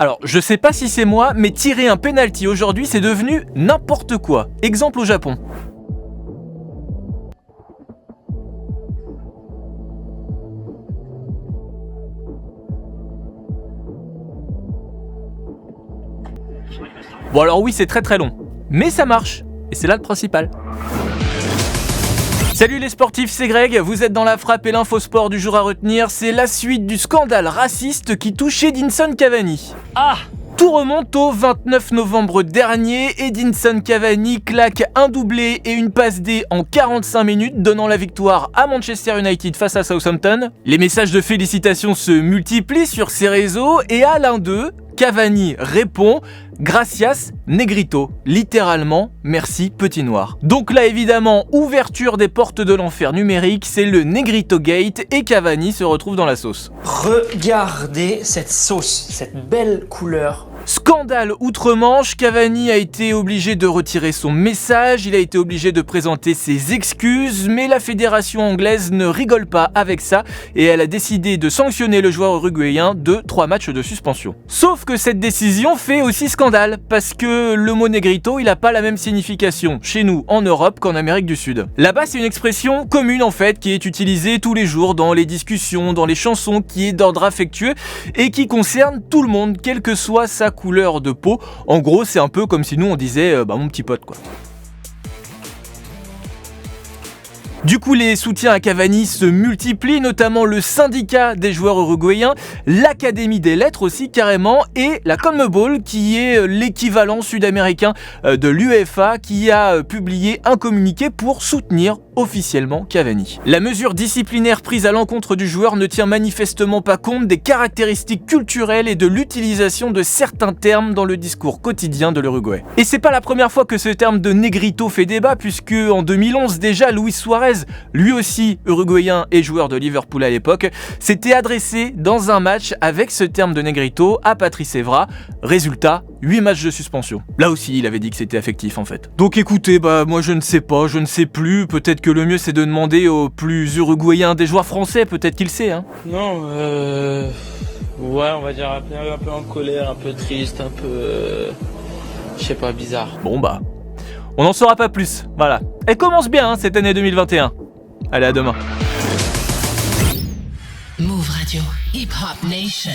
Alors, je sais pas si c'est moi, mais tirer un penalty aujourd'hui, c'est devenu n'importe quoi. Exemple au Japon. Bon alors oui, c'est très long, mais ça marche, et c'est là le principal. Salut les sportifs, c'est Greg, vous êtes dans la frappe et l'infosport du jour à retenir, c'est la suite du scandale raciste qui touche Edinson Cavani. Tout remonte au 29 novembre dernier, Edinson Cavani claque un doublé et une passe D en 45 minutes, donnant la victoire à Manchester United face à Southampton. Les messages de félicitations se multiplient sur ses réseaux et à l'un d'eux, Cavani répond « Gracias, Negrito », littéralement « merci, petit noir ». Donc là évidemment, ouverture des portes de l'enfer numérique, c'est le Negrito Gate et Cavani se retrouve dans la sauce. Regardez cette sauce, cette belle couleur. Scandale outre-Manche, Cavani a été obligé de retirer son message, il a été obligé de présenter ses excuses, mais la fédération anglaise ne rigole pas avec ça et elle a décidé de sanctionner le joueur uruguayen de 3 matchs de suspension. Sauf que cette décision fait aussi scandale, parce que le mot Negrito, il n'a pas la même signification chez nous en Europe qu'en Amérique du Sud. Là-bas, c'est une expression commune en fait, qui est utilisée tous les jours dans les discussions, dans les chansons, qui est d'ordre affectueux et qui concerne tout le monde, quelle que soit sa couleur de peau. En gros, c'est un peu comme si nous on disait mon petit pote quoi. Du coup, les soutiens à Cavani se multiplient, notamment le syndicat des joueurs uruguayens, l'Académie des lettres aussi carrément, et la CONMEBOL qui est l'équivalent sud-américain de l'UEFA qui a publié un communiqué pour soutenir officiellement Cavani. La mesure disciplinaire prise à l'encontre du joueur ne tient manifestement pas compte des caractéristiques culturelles et de l'utilisation de certains termes dans le discours quotidien de l'Uruguay. Et c'est pas la première fois que ce terme de Negrito fait débat, puisque en 2011 déjà, Luis Suarez, lui aussi uruguayen et joueur de Liverpool à l'époque, s'était adressé dans un match avec ce terme de Negrito à Patrice Evra. Résultat, 8 matchs de suspension. Là aussi, il avait dit que c'était affectif en fait. Donc écoutez, moi je ne sais pas, je ne sais plus, peut-être que le mieux c'est de demander aux plus uruguayens des joueurs français, peut-être qu'il sait hein. Non, ouais, on va dire un peu en colère, un peu triste, un peu, je sais pas, bizarre. Bon on n'en saura pas plus, voilà. Elle commence bien cette année 2021. Allez, à demain. Move Radio, Hip Hop Nation.